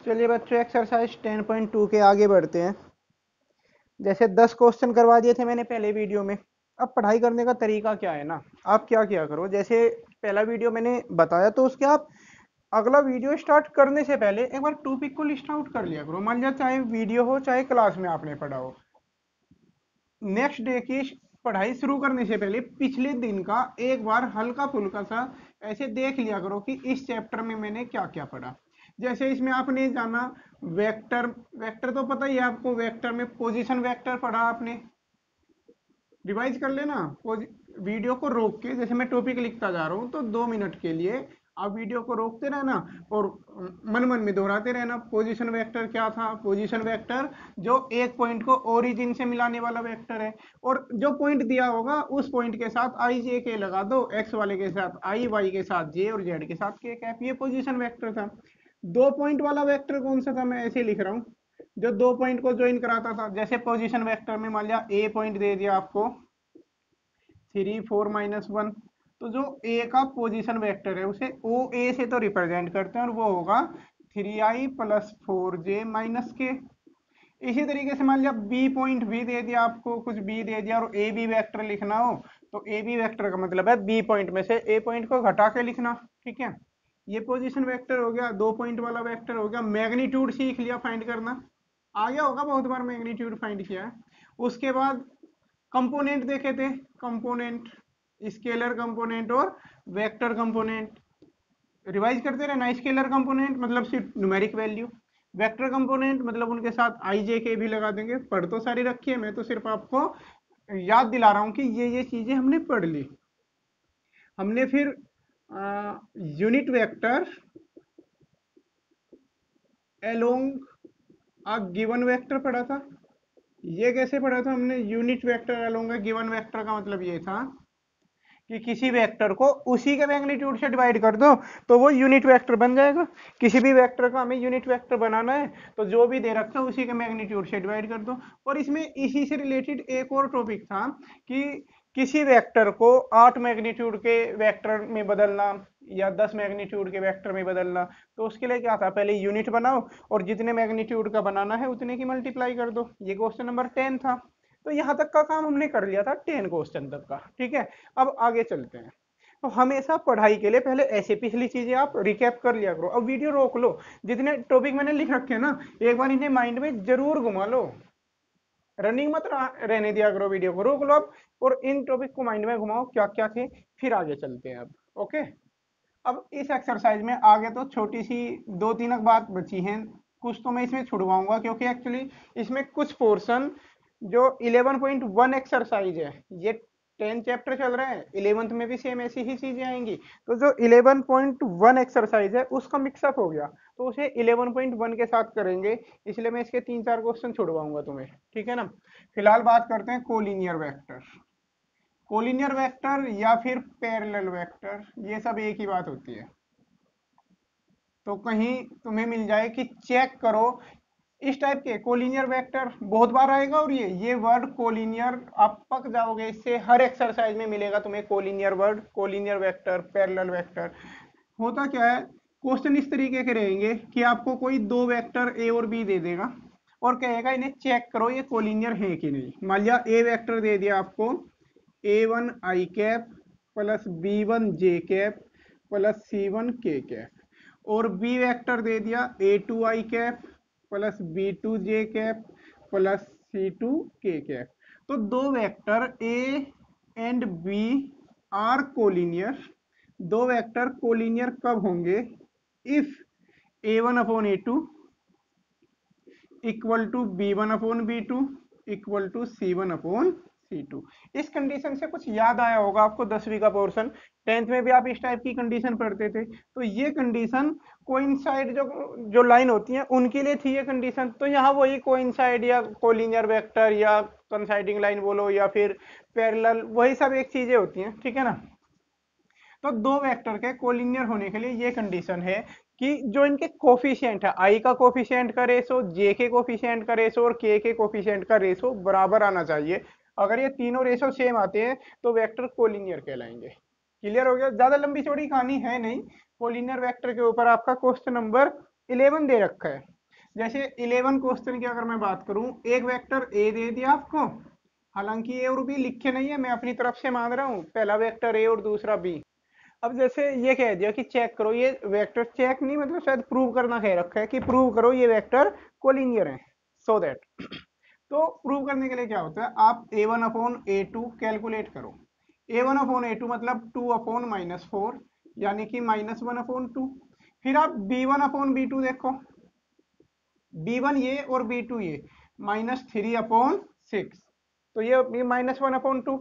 चलिए बच्चों, एक्सरसाइज 10.2 के आगे बढ़ते हैं। जैसे 10 क्वेश्चन करवा दिए थे मैंने पहले वीडियो में। अब पढ़ाई करने का तरीका क्या है ना, आप क्या किया करो। जैसे पहला वीडियो मैंने बताया तो उसके आप अगला वीडियो स्टार्ट करने से पहले एक बार टॉपिक को लिस्ट आउट कर लिया करो। मान लिया चाहे वीडियो हो चाहे क्लास में आपने पढ़ा हो, नेक्स्ट डे की पढ़ाई शुरू करने से पहले पिछले दिन का एक बार हल्का फुल्का सा ऐसे देख लिया करो कि इस चैप्टर में मैंने क्या क्या पढ़ा। जैसे इसमें आपने जाना वेक्टर, वेक्टर तो पता ही है आपको। वेक्टर में पोजीशन वेक्टर पढ़ा आपने, रिवाइज कर लेना। वीडियो को रोक के, जैसे मैं टॉपिक लिखता जा रहा हूँ तो 2 मिनट के लिए आप वीडियो को रोकते रहना और मन मन में दोहराते रहना। पोजीशन वेक्टर क्या था? पोजीशन वेक्टर जो एक पॉइंट को ओरिजिन से मिलाने वाला वेक्टर है, और जो पॉइंट दिया होगा उस पॉइंट के साथ आई जे के लगा दो, एक्स वाले के साथ आई, वाई के साथ जे और जेड के साथ के कैप। ये पोजीशन वेक्टर था। 2 पॉइंट वाला वेक्टर कौन सा था? मैं ऐसे लिख रहा हूँ, जो 2 पॉइंट को ज्वाइन कराता था। जैसे पोजीशन वेक्टर में मान लिया ए पॉइंट दे दिया आपको 3 4 - 1, तो जो ए का पोजीशन वेक्टर है उसे ओ ए से तो रिप्रेजेंट करते हैं और वो होगा 3i + 4j - k। इसी तरीके से मान लिया बी पॉइंट भी दे दिया आपको, कुछ बी दे दिया और ए बी वेक्टर लिखना हो तो ए बी वेक्टर का मतलब है बी पॉइंट में से ए पॉइंट को घटा के लिखना। ठीक है, ये पोजीशन वेक्टर हो गया। 2 पॉइंट वाला वेक्टर हो गया। मैग्नीट्यूड सीख लिया फाइंड करना, आ गया होगा, बहुत बार मैग्नीट्यूड फाइंड किया है। उसके बाद कंपोनेंट देखे थे। कंपोनेंट, स्केलर कंपोनेंट और वेक्टर कंपोनेंट रिवाइज करते रहना। स्केलर कंपोनेंट मतलब सिर्फ न्यूमेरिक वैल्यू, वेक्टर कंपोनेंट मतलब उनके साथ आई जे के भी लगा देंगे। पढ़ तो सारी रखी है, मैं तो सिर्फ आपको याद दिला रहा हूं कि ये चीजें हमने पढ़ ली। हमने फिर unit vector along a given vector पढ़ा था। ये कैसे पढ़ा था हमने? Unit vector along a given vector का मतलब ये था कि किसी वेक्टर को उसी के मैग्नीट्यूड से डिवाइड कर दो तो वो यूनिट वेक्टर बन जाएगा। किसी भी वेक्टर का हमें यूनिट वेक्टर बनाना है तो जो भी दे रखा है उसी के मैग्नीट्यूड से डिवाइड कर दो। और इसमें इसी से रिलेटेड एक और टॉपिक था कि किसी वेक्टर को 8 मैग्नीट्यूड के वेक्टर में बदलना या 10 मैग्नीट्यूड के वेक्टर में बदलना। तो उसके लिए क्या था? पहले यूनिट बनाओ और जितने मैग्नीट्यूड का बनाना है उतने की मल्टीप्लाई कर दो। ये क्वेश्चन नंबर 10 था। तो यहाँ तक का काम हमने कर लिया था, 10 क्वेश्चन तक का। ठीक है, अब आगे चलते हैं। तो हमेशा पढ़ाई के लिए पहले ऐसे पिछली चीजें आप रिकैप कर लिया करो। अब वीडियो रोक लो, जितने टॉपिक मैंने लिख रखे हैं ना एक बार इन्हें माइंड में जरूर घुमा लो। रनिंग मत रहने दिया करो, वीडियो को रोक लो अब और इन टॉपिक को माइंड में घुमाओ क्या क्या थे, फिर आगे चलते हैं अब। ओके, अब इस एक्सरसाइज में आगे तो छोटी सी 2 3 बात बची हैं, कुछ तो मैं इसमें छुड़वाऊंगा क्योंकि एक्चुअली इसमें कुछ पोर्शन जो 11.1 एक्सरसाइज है, ये 10 चैप्टर चल रहे हैं, 11th में भी सेम ऐसी ही चीजें आएंगी। तो जो 11.1 एक्सरसाइज है उसका मिक्सअप हो गया तो उसे 11.1 के साथ करेंगे, इसलिए मैं इसके 3 4 क्वेश्चन छुड़वाऊंगा तुम्हें। ठीक है ना। फिलहाल बात करते हैं कोलिनियर वेक्टर। कोलिनियर वेक्टर या फिर पैरेलल वेक्टर, ये सब एक ही बात होती है। तो कहीं तुम्हें मिल जाए कि चेक करो इस टाइप के कोलिनियर वेक्टर, बहुत बार आएगा और ये वर्ड कोलिनियर आप पक जाओगे इससे। हर एक्सरसाइज में मिलेगा तुम्हें collinear word, collinear vector, parallel vector. होता क्या है, क्वेश्चन इस तरीके के रहेंगे कि आपको कोई 2 वेक्टर ए और बी दे देगा और कहेगा इन्हें चेक करो ये कोलिनियर है कि नहीं। मान लिया ए वेक्टर दे दिया आपको a1 i cap + b1 j cap + c1 k cap, और बी वेक्टर दे दिया a2 i cap + b2 j cap + c2 k cap. तो 2 vector A and B are collinear. 2 vector collinear कब होंगे? If a1/a2 =b1/b2 =c1/c2। इस condition से कुछ याद आया होगा आपको 10वीं का पोर्शन, 10th में भी आप इस टाइप की कंडीशन पढ़ते थे। तो ये कंडीशन कोइंसाइड जो जो लाइन होती है उनके लिए थी ये कंडीशन। तो यहाँ वही कोइंसाइड या कोलिनियर वेक्टर या कंसाइडिंग लाइन बोलो या फिर पैरेलल, वही सब एक चीजें होती हैं। ठीक है ना। तो 2 वेक्टर के कोलिनियर होने के लिए ये कंडीशन है कि जो इनके कोफिशिएंट है, आई का कोफिशिएंट का रेशो, जे के कोफिशिएंट का रेशो और के कोफिशिएंट का रेशो बराबर आना चाहिए। अगर ये तीनों रेशो सेम आते हैं तो वेक्टर कोलिनियर कहलाएंगे। क्लियर हो गया? ज्यादा लंबी चौड़ी कहानी है नहीं। कोलिनियर वेक्टर के ऊपर आपका क्वेश्चन नंबर 11 दे रखा है। जैसे 11 क्वेश्चन की अगर मैं बात करूं, एक वेक्टर ए दे दिया आपको, हालांकि ए और बी लिखे नहीं है, मैं अपनी तरफ से मान रहा हूँ, पहला वेक्टर ए और दूसरा बी। अब जैसे ये कह दिया कि चेक करो ये वेक्टर, चेक नहीं मतलब शायद प्रूव करना कह रखा है कि प्रूव करो ये वेक्टर कोलिनियर है, सो दैट तो प्रूव करने के लिए क्या होता है, आप a1/a2 कैलकुलेट करो। a1/a2 मतलब 2/-4 यानी कि -1/2। फिर आप b1/b2 देखो, b1 ये और b2 ये, -3/6, तो ये -1/2।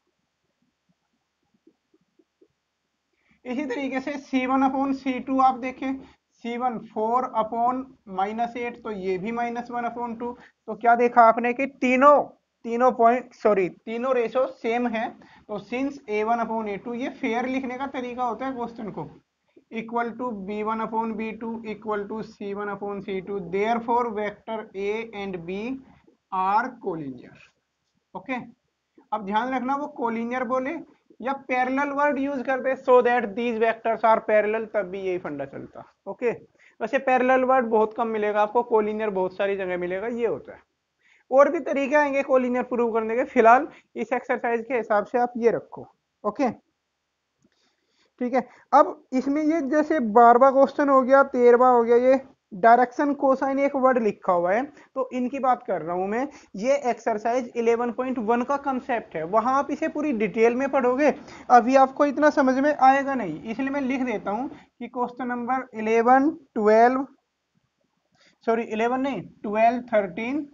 इसी तरीके से C1/C2 आप देखें, C1 4/-8, तो ये भी -1/2। तो क्या देखा आपने कि तीनों तीनों पॉइंट सॉरी तीनों रेशो सेम है। तो सिंस a1/a2, ये फेयर लिखने का तरीका होता है क्वेश्चन को, equal to b1/b2 equal to C1/C2, therefore vector a and b are collinear. Okay, अब ध्यान रखना वो कोलिनियर बोले या पैरेलल वर्ड यूज करते, so that these vectors are parallel, तब भी यही फंडा चलता। ओके, वैसे पैरेलल वर्ड बहुत कम मिलेगा आपको, कोलिनियर बहुत सारी जगह मिलेगा, ये होता है। और भी तरीके आएंगे कोलिनियर प्रूव करने के, फिलहाल इस एक्सरसाइज के हिसाब से आप ये रखो। ओके, ठीक है। अब इसमें ये जैसे 12वां क्वेश्चन हो गया, 13वां हो गया, ये डायरेक्शन कोसाइन एक वर्ड लिखा हुआ है, तो इनकी बात कर रहा हूं मैं। ये एक्सरसाइज 11.1 का कंसेप्ट है, वहां आप इसे पूरी डिटेल में पढ़ोगे, अभी आपको इतना समझ में आएगा नहीं, इसलिए मैं लिख देता हूं कि क्वेश्चन नंबर 11 12 सॉरी 11 नहीं 12 13,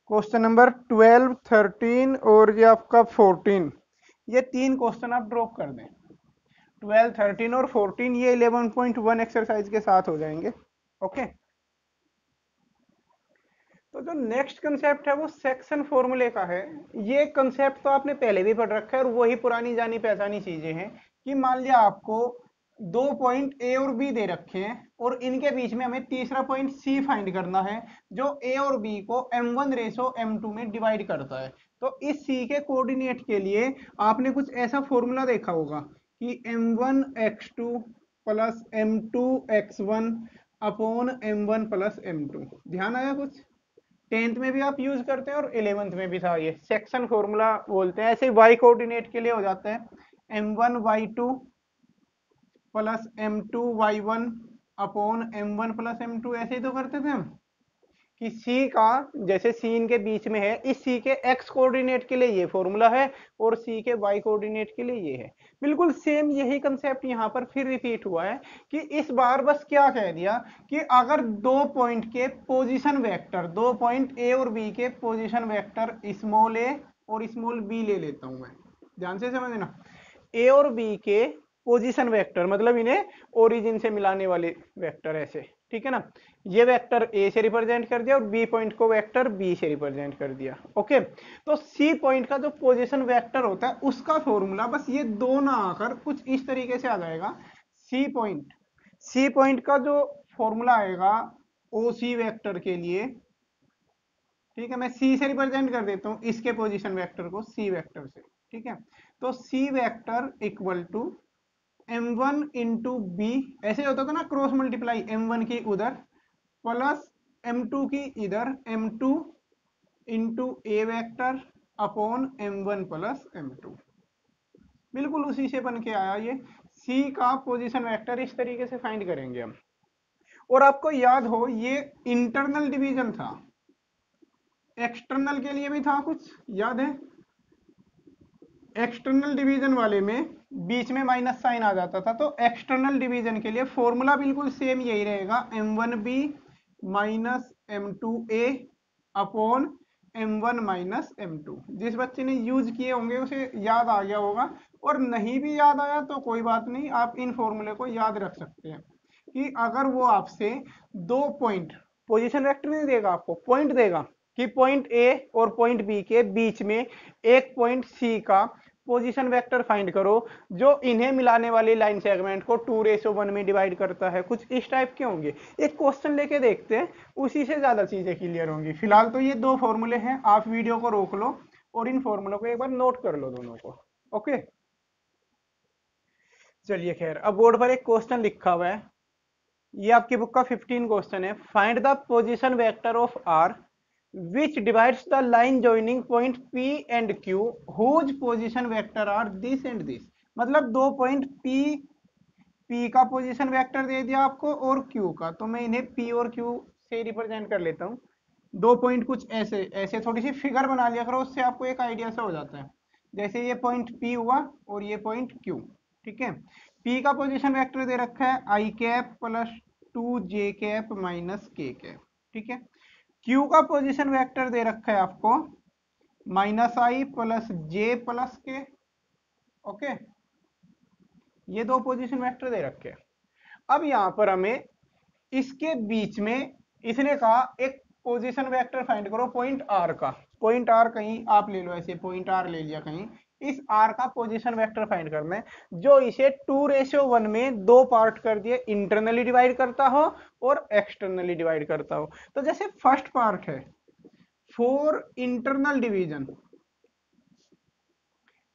क्वेश्चन नंबर 12 13 और ये आपका 14, ये तीन क्वेश्चन आप ड्रॉप कर दें। 12 13 और 14 ये 11.1 एक्सरसाइज के साथ हो जाएंगे। ओके, तो जो नेक्स्ट कंसेप्ट है वो सेक्शन फॉर्मूले का है। ये कंसेप्ट तो आपने पहले भी पढ़ रखा है और वही पुरानी जानी पहचानी चीजें हैं कि मान लिया आपको दो पॉइंट ए और बी दे रखे हैं और इनके बीच में हमें तीसरा पॉइंट सी फाइंड करना है, जो ए और बी को m1 रेशो m2 में डिवाइड करता है। तो इस सी के कोऑर्डिनेट के लिए आपने कुछ ऐसा फॉर्मूला देखा होगा कि m1x2 plus m2x1 upon m1 plus m2। ध्यान आया कुछ? 10th में भी आप यूज करते हैं और 11th में भी था, ये सेक्शन फॉर्मूला बोलते हैं। ऐसे वाई कोऑर्डिनेट के लिए हो जाता है m1y2 plus m2y1 upon m1 plus m2। ऐसे ही तो करते थे हम कि C का, जैसे C इनके बीच में है, इस C के x कोऑर्डिनेट के लिए ये फॉर्मूला है और C के y कोऑर्डिनेट के लिए ये है। बिल्कुल सेम यही कंसेप्ट यहाँ पर फिर रिपीट हुआ है कि इस बार बस क्या कह दिया कि अगर दो पॉइंट के पोजीशन वेक्टर, दो पॉइंट A और B के पोजीशन वेक्टर स्मॉल a और स्मॉल b ले लेता हूं मैं, ध्यान से समझना, A और B के पोजीशन वेक्टर मतलब इन्हें ओरिजिन से मिलाने वाले वेक्टर, ऐसे, ठीक है ना। ये वेक्टर ए से रिप्रेजेंट कर दिया और बी पॉइंट को वेक्टर बी से रिप्रेजेंट कर दिया। ओके, तो सी पॉइंट का जो पोजीशन वेक्टर होता है उसका फॉर्मूला बस ये दो ना आकर कुछ इस तरीके से आ जाएगा। सी पॉइंट का जो फॉर्मूला आएगा ओ सी वेक्टर के लिए, ठीक है, मैं सी से रिप्रेजेंट कर देता हूं इसके पोजीशन वेक्टर को सी वेक्टर से, ठीक है। तो c vector equal to m1 into b, ऐसे होता था ना क्रॉस मल्टीप्लाई, m1 की उधर प्लस m2 की इधर, m2 into a vector upon m1 plus m2। बिल्कुल उसी से बन के आया ये। C का पोजीशन वेक्टर इस तरीके से फाइंड करेंगे हम। और आपको याद हो ये इंटरनल डिवीजन था, एक्सटर्नल के लिए भी था कुछ, याद है? एक्सटर्नल डिवीजन वाले में बीच में माइनस साइन आ जाता था, तो एक्सटर्नल डिवीजन के लिए फॉर्मूला बिल्कुल सेम यही रहेगा, m1b minus m2a upon m1 minus m2। जिस बच्चे ने यूज किए होंगे उसे याद आ गया होगा, और नहीं भी याद आया तो कोई बात नहीं, आप इन फॉर्मूले को याद रख सकते हैं कि अगर वो आपसे दो पॉइंट, पोजीशन वेक्टर नहीं देगा आपको, पॉइंट देगा कि पॉइंट ए और पॉइंट बी के बीच में एक पॉइंट सी का पोजीशन वेक्टर फाइंड करो जो इन्हें मिलाने वाली लाइन सेगमेंट को 2:1 में डिवाइड करता है, कुछ इस टाइप के होंगे। एक क्वेश्चन लेके देखते हैं, उसी से ज्यादा चीजें क्लियर होंगी। फिलहाल तो ये दो फॉर्मूले हैं, आप वीडियो को रोक लो और इन फॉर्मूलों को एक बार नोट कर लो दोनों को। ओके, चलिए खैर, अब बोर्ड पर एक क्वेश्चन लिखा हुआ है, ये आपकी बुक का 15 क्वेश्चन है। Find the position vector of R which divides the line joining point P and Q whose position vector are this and this. मतलब दो पॉइंट पी का पोजीशन वेक्टर दे दिया आपको और क्यू का, तो मैं इन्हें पी और क्यू से रिप्रेजेंट कर लेता हूँ। दो पॉइंट कुछ ऐसे ऐसे थोड़ी सी फिगर बना लिया करो, उससे आपको एक आइडिया सा हो जाता है। जैसे ये पॉइंट पी हुआ और ये पॉइंट क्यू, ठीक है। पी का पोजीशन वेक्टर दे रखा है आई कैप प्लस 2 जे कैप माइनस के कैप, ठीक है। क्यू का पोजीशन वेक्टर दे रखा है आपको -i प्लस जे प्लस के, ओके। ये दो पोजीशन वेक्टर दे रखे हैं। अब यहां पर हमें इसके बीच में इसने कहा एक पोजीशन वेक्टर फाइंड करो पॉइंट आर का। पॉइंट आर कहीं आप ले लो, ऐसे पॉइंट आर ले लिया कहीं, इस आर का पोजीशन वेक्टर फाइंड करना है जो इसे 2:1 में दो पार्ट कर दिए, इंटरनली डिवाइड करता हो और एक्सटर्नली डिवाइड करता हो। तो जैसे फर्स्ट पार्ट है for internal division,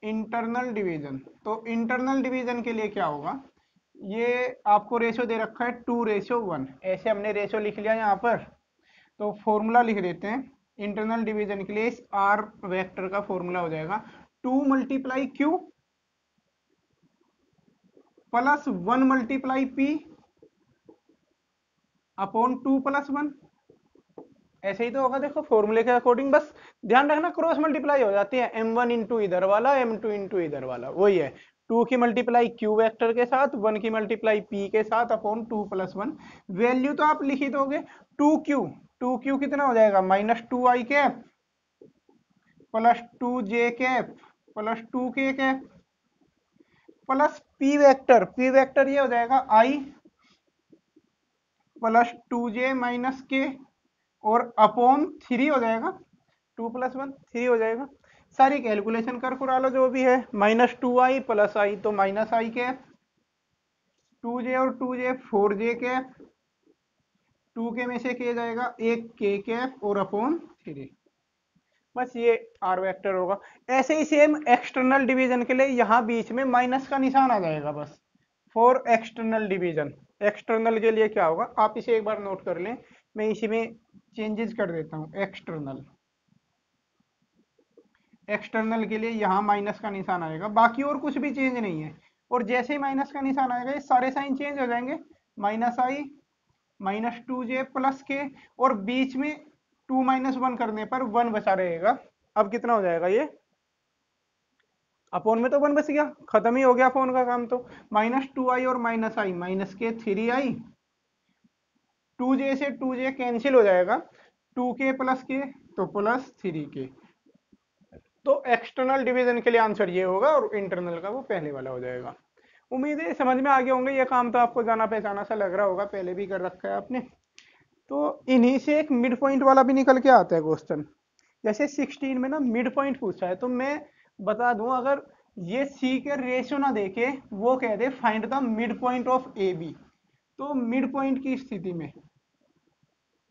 internal division, तो इंटरनल डिवीजन के लिए क्या होगा, ये आपको रेशो दे रखा है 2:1, ऐसे हमने रेशो लिख लिया यहाँ पर। तो फॉर्मूला लिख देते हैं इंटरनल डिवीजन के लिए। इस आर वेक्टर का फॉर्मूला हो जाएगा 2 multiply Q plus 1 multiply P upon 2 plus 1। ऐसे ही तो होगा, देखो फॉर्मूले के अकॉर्डिंग। बस ध्यान रखना क्रॉस मल्टीप्लाई हो जाती है, m1 इंटू इधर वाला m2 इंटू इधर वाला, वही है। 2 की मल्टीप्लाई क्यू वेक्टर के साथ, 1 की मल्टीप्लाई पी के साथ अपॉन 2 प्लस 1। वैल्यू तो आप लिख ही दोगे। 2q कितना हो जाएगा -2i cap plus 2j cap plus 2k cap plus P vector ये हो जाएगा i प्लस 2j माइनस के और अपॉन 3 हो जाएगा, 2 प्लस 1 3 हो जाएगा। सारी कैलकुलेशन कर कुरा लो जो भी है। -2i प्लस आई तो -i कैप, 2j और 2j 4j कैप, 2k में से किया जाएगा एक k कैप और अपॉन 3। बस ये आर वेक्टर होगा। ऐसे ही सेम एक्सटर्नल डिवीजन के लिए यहाँ बीच में माइनस का निशान आ जाएगा बस, फॉर एक्सटर्नल डिवीजन। एक्सटर्नल के लिए क्या होगा आप इसे एक बार नोट कर लें, मैं इसी में चेंजेस कर देता हूँ। एक्सटर्नल के लिए यहाँ माइनस का निशान आएगा, बाकी और कुछ भी चेंज नहीं है। और जैसे ही माइनस का निशान आएगा ये सारे साइन चेंज हो जाएंगे, -i -2j प्लस के, और बीच में 2 - 1 करने पर 1 बचा रहेगा। अब कितना हो जाएगा ये, अपोन में तो 1 बच गया, खत्म ही हो गया अपोन का काम। तो -2i और -i माइनस के 3i, 2j से 2j कैंसिल हो जाएगा, 2k प्लस के तो प्लस 3k। तो एक्सटर्नल डिवीजन के लिए आंसर ये होगा और इंटरनल का वो पहले वाला हो जाएगा। उम्मीद है समझ में आ गए होंगे। ये काम तो आपको जाना पहचाना सा लग रहा होगा, पहले भी कर रखा है आपने। तो इन्हीं से एक मिड पॉइंट वाला भी निकल के आता है क्वेश्चन। जैसे 16 में ना मिड पॉइंट पूछा है, तो मैं बता दूं, अगर ये सी के रेशियो ना देके वो कह दे find the mid point of A B, तो मिड पॉइंट की स्थिति में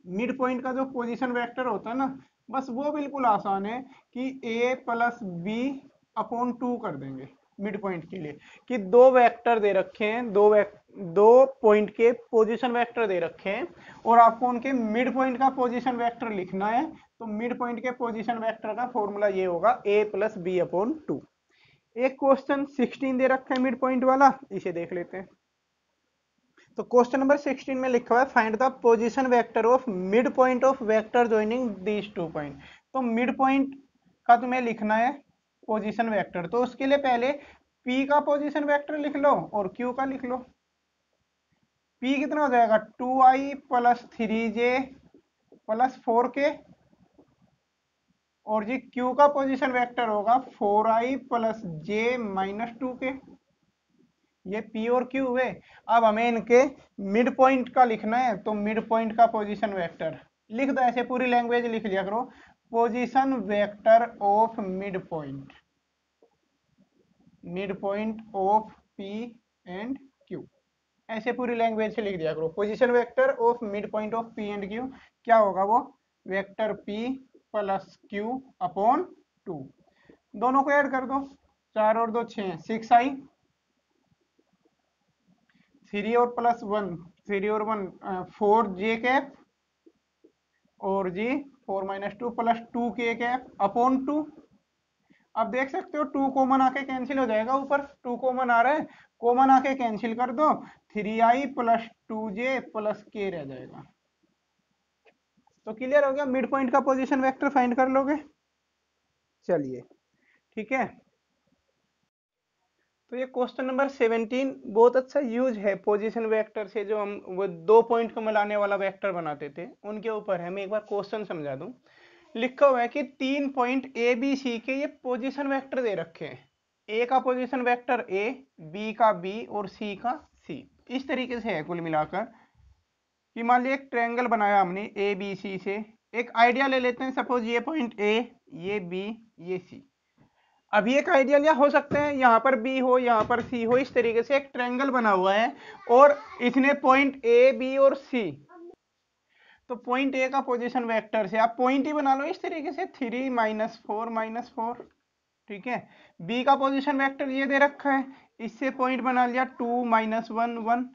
मिड पॉइंट का जो पोजीशन वेक्टर होता है ना, बस वो बिल्कुल आसान है कि a प्लस बी अपॉन 2 कर देंगे मिड पॉइंट के लिए। कि दो वेक्टर दे रखे हैं, दो पॉइंट के पोजीशन वेक्टर दे रखे हैं और आपको उनके मिड पॉइंट का पोजीशन वेक्टर लिखना है। तो मिड पॉइंट के पोजीशन वेक्टर का फॉर्मूला ये होगा a प्लस बी अपॉन 2। एक क्वेश्चन 16 दे रखा है मिड पॉइंट वाला, इसे देख लेते हैं। तो क्वेश्चन नंबर 16 में लिखा हुआ है find the position vector of mid point of vector joining these 2 point. तो मिड पॉइंट का तुम्हें लिखना है पोजीशन वेक्टर, तो उसके लिए पहले P का पोजीशन वेक्टर लिख लो और Q का लिख लो। P कितना हो जाएगा 2i plus 3j plus 4k, और जी Q का पोजीशन वेक्टर होगा 4i plus j minus 2k। ये P और Q हुए। अब हमें इनके मिड पॉइंट का लिखना है, तो मिड पॉइंट का पोजीशन वेक्टर लिख दो, ऐसे पूरी लैंग्वेज लिख लिया करो। Position vector of mid point of P and Q, ऐसे पूरी लैंग्वेज से लिख दिया करो। Position vector of mid point of P and Q क्या होगा, वो vector P plus Q upon 2। दोनों को ऐड कर दो, 4 और 2 6, 6i, 3 और प्लस 1 3 और 1 4 जे कैप और जी 4 माइनस 2 प्लस 2 के कैप अपॉन 2। अब देख सकते हो 2 कॉमन आके कैंसिल हो जाएगा, ऊपर 2 कॉमन आ रहा है, कॉमन आके कैंसिल कर दो, 3i प्लस 2j प्लस के रह जाएगा। तो क्लियर हो गया, मिड पॉइंट का पोजीशन वेक्टर फाइंड कर लोगे। चलिए ठीक है, तो ये क्वेश्चन नंबर 17 बहुत अच्छा यूज है पोजीशन वेक्टर से, जो हम वो 2 पॉइंट को मिलाने वाला वेक्टर बनाते थे उनके ऊपर है। मैं एक बार क्वेश्चन समझा दूं। लिखा हुआ है कि 3 पॉइंट ए बी सी के ये पोजीशन वेक्टर दे रखे हैं। ए का पोजीशन वेक्टर ए, बी का बी और सी का सी। इस तरीके से है कुल मिलाकर कि मान लिया एक ट्रायंगल बनाया हमने ए बी सी से। एक आइडिया ले लेते हैं, सपोज ये पॉइंट ए, ये बी, ये सी। अभी एक आइडियल या हो सकते हैं यहाँ पर बी हो, यहाँ पर सी हो, इस तरीके से एक ट्रायंगल बना हुआ है और इसने पॉइंट ए बी और सी। तो पॉइंट ए का पोजीशन वेक्टर से आप पॉइंट ही बना लो इस तरीके से 3 माइनस 4 माइनस 4। ठीक है, बी का पोजीशन वेक्टर ये दे रखा है, इससे पॉइंट बना लिया 2 माइनस 1 1।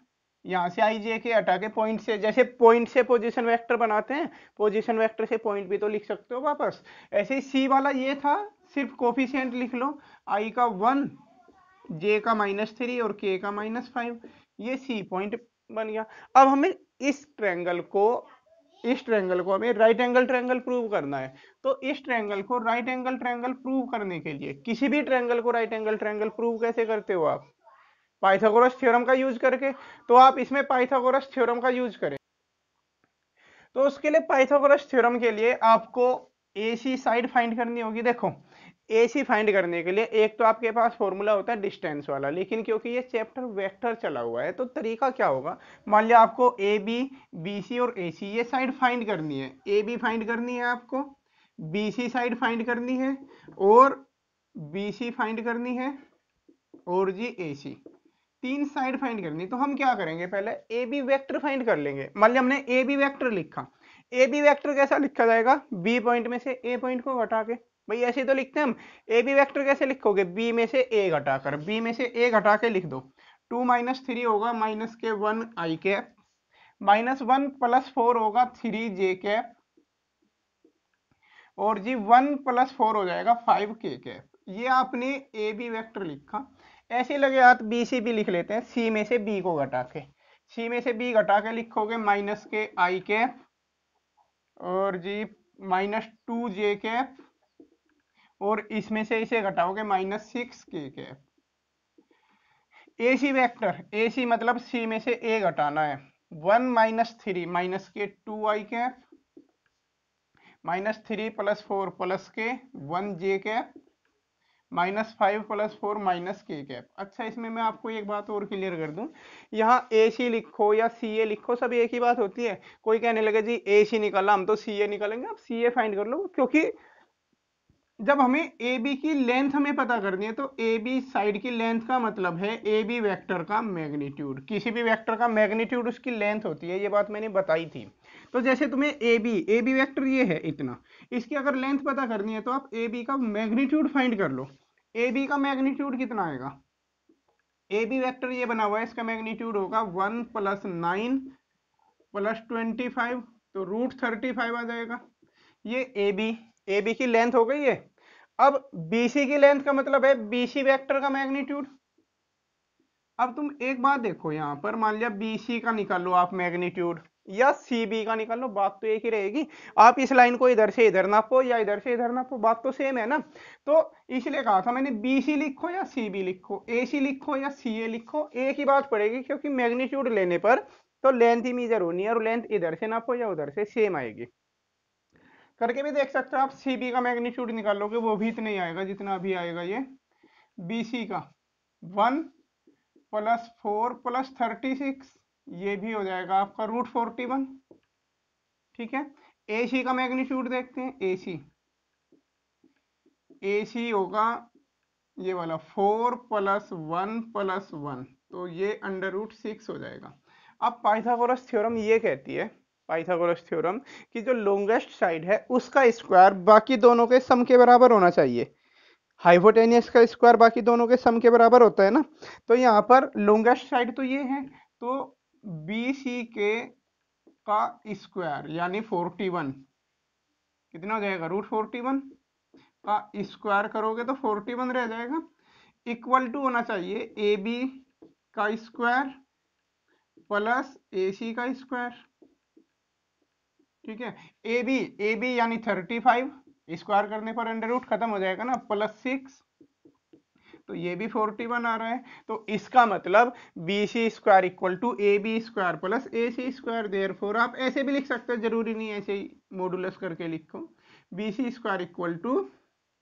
यहाँ से आई जे के हटा के पॉइंट से, जैसे पॉइंट से पोजीशन वेक्टर बनाते हैं, पोजीशन वेक्टर से पॉइंट भी तो लिख सकते हो वापस। ऐसे ही सी वाला ये था, सिर्फ कोफिशिएंट लिख लो, आई का 1, जे का -3 और के का -5। ये सी पॉइंट बन गया। अब हमें इस ट्रायंगल को हमें राइट एंगल ट्रायंगल प्रूव करना है। तो इस ट्रायंगल को राइट एंगल ट्रायंगल प्रूव करने के लिए, किसी भी ट्रायंगल को राइट एंगल ट्रायंगल प्रूव कैसे करते हो आप? पाइथागोरस थ्योरम का यूज करके। तो आप इसमें पाइथागोरस थ्योरम का यूज करें। तो उसके लिए पाइथागोरस थ्योरम के लिए आपको AC साइड फाइंड करनी होगी। देखो AC फाइंड करने के लिए एक तो आपके पास फॉर्मूला होता है डिस्टेंस वाला, लेकिन क्योंकि ये चैप्टर वेक्टर चला हुआ है तो तरीका क्या होगा, मान लिया आपको AB, BC और AC ये साइड फाइंड करनी है। AB फाइंड करनी है आपको, BC साइड फाइंड करनी है और BC फाइंड करनी है और जी AC। 3 साइड फाइंड करनी। तो हम क्या करेंगे, पहले ए बी वेक्टर फाइंड कर लेंगे। मान लिया हमने ए बी वेक्टर लिखा। ए बी वेक्टर कैसा लिखा जाएगा, बी पॉइंट में से ए पॉइंट को घटा के। भाई ऐसे तो लिखते हैं हम। ए बी वेक्टर कैसे लिखोगे, बी में से ए घटाकर, बी में से ए घटा के लिख दो। 2 माइनस 3 होगा माइनस के 1 आई कैप, -1 प्लस 4 होगा 3 जे कैप और जी 1 प्लस 4 हो जाएगा 5 के कैप। ये आपने ए बी वेक्टर लिखा। ऐसे लगे हाथ बी सी भी लिख लेते हैं, सी में से बी को घटा के, सी में से बी घटा के लिखोगे माइनस के आई कैप और जी -2 जे कैप और इसमें से इसे घटाओगे -6 के कैप। ए सी वेक्टर, ए सी मतलब सी में से ए घटाना है। 1 माइनस 3 माइनस के 2 आई कैप, -3 प्लस 4 प्लस के 1 जे कैप, -5 प्लस 4 माइनस के कैप। अच्छा इसमें मैं आपको एक बात और क्लियर कर दूं, यहाँ ए सी लिखो या सी ए लिखो सब एक ही बात होती है। कोई कहने लगे जी ए सी निकाला हम तो सी ए निकालेंगे, आप सी ए फाइंड कर लो। क्योंकि जब हमें ए बी की लेंथ हमें पता करनी है तो ए बी साइड की लेंथ का मतलब है ए बी वेक्टर का मैग्नीट्यूड। किसी भी वेक्टर का मैग्नीट्यूड उसकी लेंथ होती है, ये बात मैंने बताई थी। तो जैसे तुम्हें ए बी वेक्टर ये है इतना, इसकी अगर लेंथ पता करनी है तो आप ए बी का मैग्नीट्यूड फाइंड कर लो। ए बी का मैग्नीट्यूड कितना आएगा, ए बी वेक्टर ये बना हुआ है, इसका मैग्नीट्यूड होगा 1 प्लस 9 प्लस 25, तो √35 आ जाएगा। ये ए बी की लेंथ हो गई है। अब BC की लेंथ का मतलब है BC वेक्टर का मैग्नीट्यूड। अब तुम एक बात देखो, यहां पर मान लिया BC का निकालो आप मैग्नीट्यूड या CB का निकालो, बात तो एक ही रहेगी। आप इस लाइन को इधर से इधर नापो या इधर से इधर नापो, बात तो सेम है ना। तो इसलिए कहा था मैंने BC लिखो या CB लिखो, AC लिखो या CA लिखो, एक ही बात पड़ेगी। क्योंकि मैग्नीट्यूड लेने पर तो लेंथ ही मेजर होनी है और लेंथ इधर से नापो या उधर से सेम आएगी। करके भी देख सकते हो आप, CB का मैग्नीट्यूड निकालोगे वो भी इतना ही आएगा जितना अभी आएगा ये BC का। 1 प्लस 4 प्लस 36, ये भी हो जाएगा आपका √41। ठीक है, AC का मैग्नीट्यूड देखते हैं। AC होगा ये वाला 4 प्लस 1 प्लस 1, तो ये √6 हो जाएगा। अब पाइथागोरस थ्योरम ये कहती है, पाइथागोरस थ्योरम कि जो लॉन्गेस्ट साइड है उसका स्क्वायर बाकी दोनों के सम के बराबर होना चाहिए। हाइपोटेनियस का स्क्वायर बाकी दोनों के सम के बराबर होता है ना। तो यहाँ पर लॉन्गेस्ट साइड तो ये है, तो बी सी के का स्क्वायर यानी 41, कितना हो जाएगा, √41 का स्क्वायर करोगे तो 41 रह जाएगा, इक्वल टू होना चाहिए ए बी का स्क्वायर प्लस ए सी का स्क्वायर। ठीक है, ए बी यानी 35, स्क्वायर करने पर अंडर रूट खत्म हो जाएगा ना, +6, तो ये भी 41 आ रहा है। तो इसका मतलब B C square equal to A B square plus A C square. Therefore आप ऐसे भी लिख सकते हो, जरूरी नहीं है ऐसे ही मोडुलस करके लिखो, B C square equal to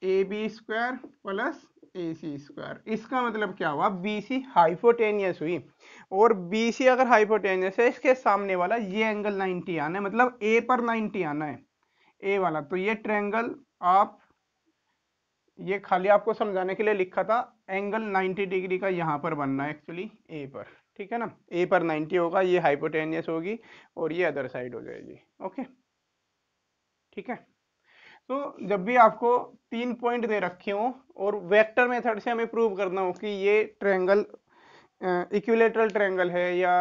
A B square plus A C square. इसका मतलब क्या हुआ, बी सी हाइपोटेनियस हुई, और बी सी अगर हाइपोटेनियस है, इसके सामने वाला ये एंगल 90 आना है, मतलब ए पर 90 आना है, ए वाला। तो ये ट्रायंगल आप, ये खाली आपको समझाने के लिए लिखा था, एंगल 90 डिग्री का यहाँ पर बनना है एक्चुअली ए पर। ठीक है ना, ए पर 90 होगा, ये हाइपोटेनियस होगी और ये अदर साइड हो जाएगी। ओके, ठीक है। तो जब भी आपको 3 पॉइंट दे रखे हो और वेक्टर मेथड से हमें प्रूव करना हो कि ये ट्रायंगल इक्विलेटरल ट्रायंगल है, या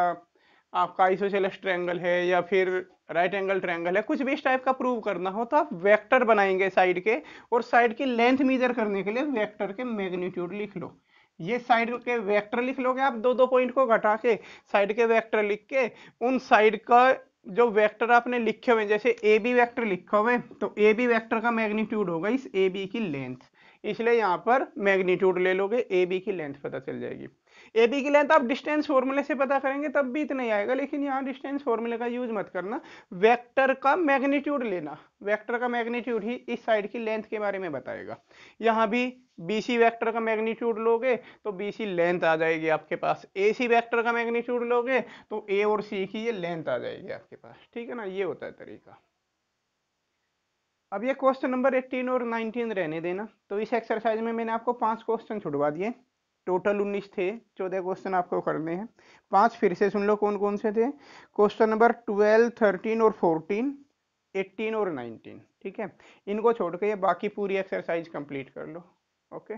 आपका आइसोसेलेस ट्रायंगल है, या फिर राइट एंगल ट्रायंगल है, कुछ भी इस टाइप का प्रूव करना हो, तो आप वेक्टर बनाएंगे साइड के, और साइड की लेंथ मेजर करने के लिए वेक्टर के मैग्नीट्यूड लिख लो। ये साइड के वेक्टर लिख लोगे आप, दो दो पॉइंट को घटा के साइड के वेक्टर लिख के, उन साइड का जो वेक्टर आपने लिखे हुए, जैसे ए बी वेक्टर लिखा हुआ है, तो ए बी वेक्टर का मैग्नीट्यूड होगा इस ए बी की लेंथ, इसलिए यहाँ पर मैग्नीट्यूड ले लोगे, ए बी की लेंथ पता चल जाएगी। ए बी की लेंथ आप डिस्टेंस फॉर्मूले से पता करेंगे तब भी इतना ही आएगा, लेकिन यहाँ डिस्टेंस फॉर्मूले का यूज मत करना, वेक्टर का मैग्नीट्यूड लेना, वेक्टर का मैग्नीट्यूड ही इस साइड की लेंथ के बारे में बताएगा। यहाँ भी बी सी वैक्टर का मैग्नीट्यूड लोगे तो बी सी लेंथ आ जाएगी आपके पास, ए सी वैक्टर का मैग्नीट्यूड लोगे तो ए और सी की ये लेंथ आ जाएगी आपके पास। ठीक है ना, ये होता है तरीका। अब ये क्वेश्चन नंबर 18 और 19 रहने देना। तो इस एक्सरसाइज में मैंने आपको 5 क्वेश्चन छुड़वा दिए, टोटल 19 थे, 14 क्वेश्चन आपको करने हैं। 5 फिर से सुन लो कौन कौन से थे। क्वेश्चन नंबर 12, 13 और 14, 18 और 19। ठीक है, इनको छोड़ के ये बाकी पूरी एक्सरसाइज कंप्लीट कर लो। ओके।